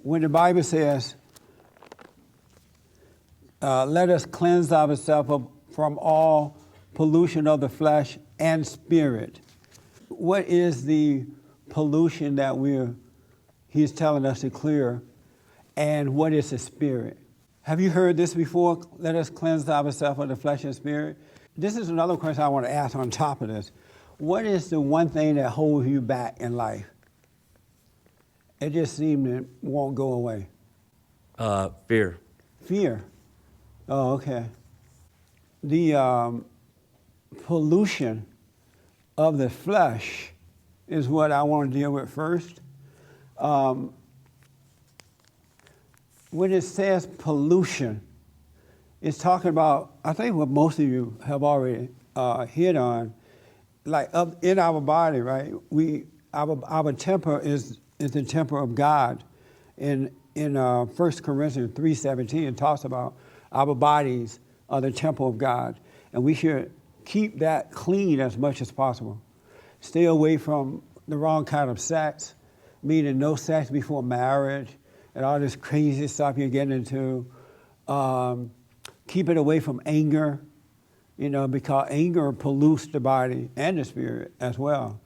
when the Bible says, let us cleanse ourselves from all pollution of the flesh and spirit. What is the pollution that he's telling us to clear, and what is the spirit? Have you heard this before? Let us cleanse ourselves of the flesh and spirit. This is another question I want to ask on top of this. What is the one thing that holds you back in life? It just seems it won't go away. Fear. Fear. Oh, okay. The pollution of the flesh is what I want to deal with first. When it says pollution, it's talking about, I think what most of you have already hit on, like up in our body, right? Our temper is the temper of God. In 1 Corinthians 3:17, it talks about our bodies are the temple of God, and we should keep that clean as much as possible. Stay away from the wrong kind of sex, meaning no sex before marriage, and all this crazy stuff you're getting into. Keep it away from anger, because anger pollutes the body and the spirit as well.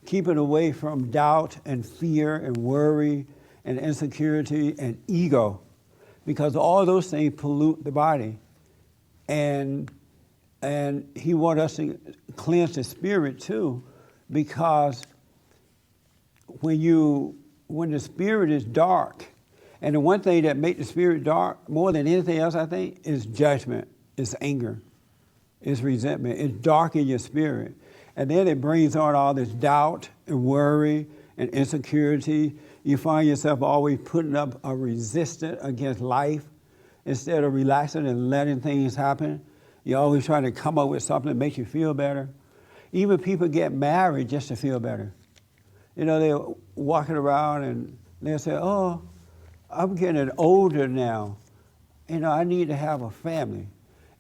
Keep it away from doubt and fear and worry and insecurity and ego, because all those things pollute the body. And he wants us to cleanse the spirit too, because when the spirit is dark, and the one thing that makes the spirit dark more than anything else, I think, is judgment, is anger, is resentment. It's dark in your spirit. And then it brings on all this doubt and worry and insecurity. You find yourself always putting up a resistance against life instead of relaxing and letting things happen. You're always trying to come up with something that makes you feel better. Even people get married just to feel better. They're walking around and they'll say, oh, I'm getting older now. I need to have a family.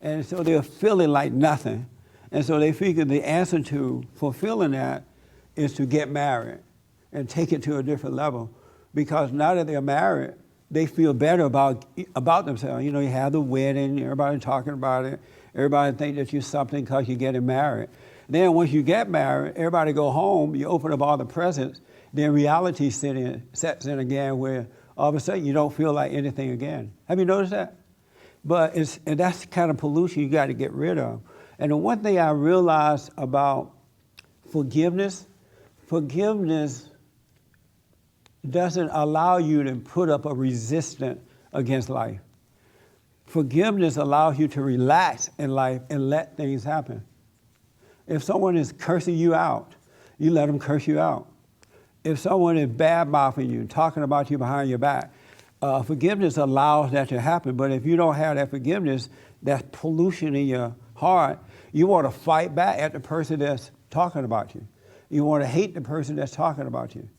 And so they're feeling like nothing. And so they figure the answer to fulfilling that is to get married and take it to a different level. Because now that they're married, they feel better about themselves. You have the wedding, everybody talking about it. Everybody think that you're something because you're getting married. Then once you get married, everybody go home, you open up all the presents, then reality sets in again where all of a sudden you don't feel like anything again. Have you noticed that? And that's the kind of pollution you got to get rid of. And the one thing I realized about forgiveness doesn't allow you to put up a resistance against life. Forgiveness allows you to relax in life and let things happen. If someone is cursing you out, you let them curse you out. If someone is bad-mouthing you, talking about you behind your back, forgiveness allows that to happen. But if you don't have that forgiveness, that pollution in your heart, you want to fight back at the person that's talking about you. You want to hate the person that's talking about you.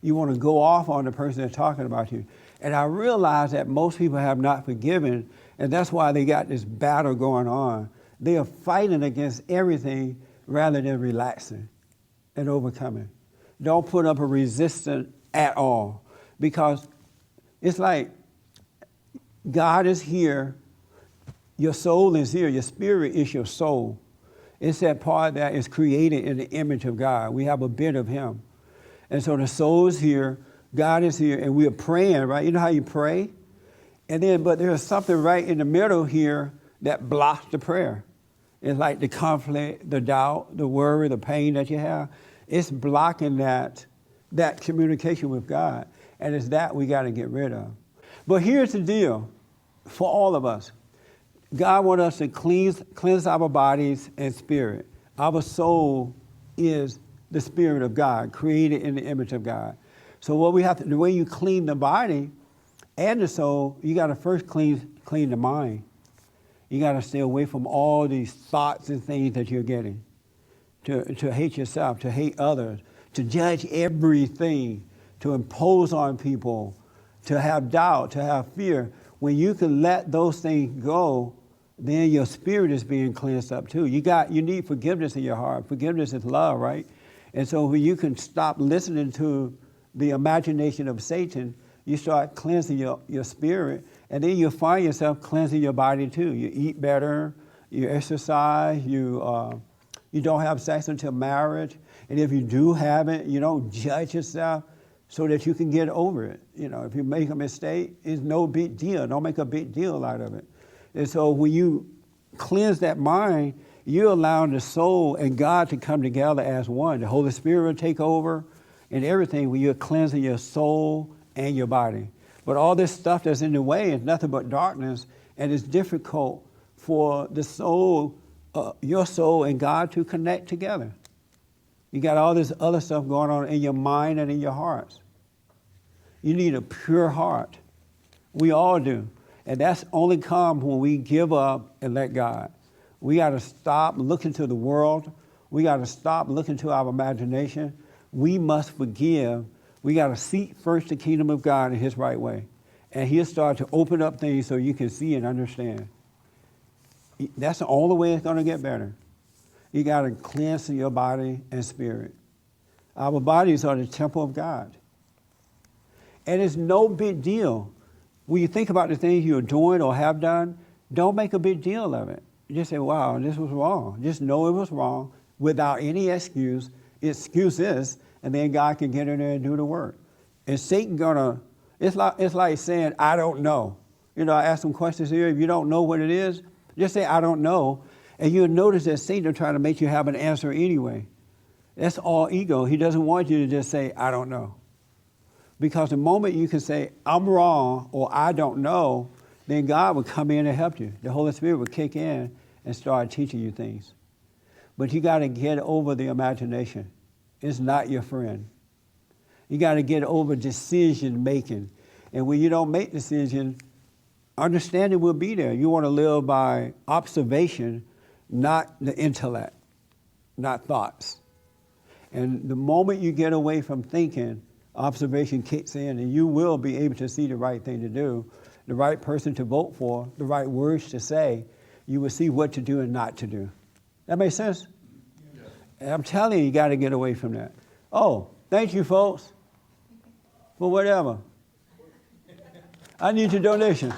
You want to go off on the person that's talking about you. And I realize that most people have not forgiven, and that's why they got this battle going on. They are fighting against everything rather than relaxing and overcoming. Don't put up a resistance at all, because it's like God is here, your soul is here, your spirit is your soul. It's that part that is created in the image of God. We have a bit of Him. And so the soul is here, God is here, and we are praying, right? You know how you pray? But there's something right in the middle here that blocks the prayer. It's like the conflict, the doubt, the worry, the pain that you have. It's blocking that communication with God. And it's that we got to get rid of. But here's the deal for all of us. God wants us to cleanse our bodies and spirit. Our soul is the spirit of God, created in the image of God. So what we have to, the way you clean the body and the soul, you got to first clean the mind. You got to stay away from all these thoughts and things that you're getting. To hate yourself, to hate others, to judge everything, to impose on people, to have doubt, to have fear. When you can let those things go, then your spirit is being cleansed up too. You need forgiveness in your heart. Forgiveness is love, right? And so when you can stop listening to the imagination of Satan, You start cleansing your spirit, and then you'll find yourself cleansing your body too. You eat better, you exercise, you don't have sex until marriage. And if you do have it, you don't judge yourself so that you can get over it. You know, if you make a mistake, it's no big deal. Don't make a big deal out of it. And so when you cleanse that mind, you're allowing the soul and God to come together as one. The Holy Spirit will take over and everything when you're cleansing your soul and your body. But all this stuff that's in the way is nothing but darkness, and it's difficult for the soul, your soul and God to connect together. You got all this other stuff going on in your mind and in your hearts. You need a pure heart. We all do. And that's only come when we give up and let God. We got to stop looking to the world. We got to stop looking to our imagination. We must forgive. We got to seek first the kingdom of God in his right way. And he'll start to open up things so you can see and understand. That's the only way it's going to get better. You got to cleanse your body and spirit. Our bodies are the temple of God. And it's no big deal. When you think about the things you're doing or have done, don't make a big deal of it. Just say, wow, this was wrong. Just know it was wrong without any excuses, and then God can get in there and do the work. And Satan it's like saying, I don't know. You know, I asked some questions here. If you don't know what it is, just say, I don't know. And you'll notice that Satan will try to make you have an answer anyway. That's all ego. He doesn't want you to just say, I don't know. Because the moment you can say, I'm wrong or I don't know, then God will come in and help you. The Holy Spirit will kick in and start teaching you things. But you got to get over the imagination. It's not your friend. You got to get over decision making. And when you don't make decisions, understanding will be there. You want to live by observation, not the intellect, not thoughts. And the moment you get away from thinking, observation kicks in, and you will be able to see the right thing to do, the right person to vote for, the right words to say. You will see what to do and not to do. That makes sense? Yes. I'm telling you, you got to get away from that. Oh, thank you, folks, for whatever. I need your donations.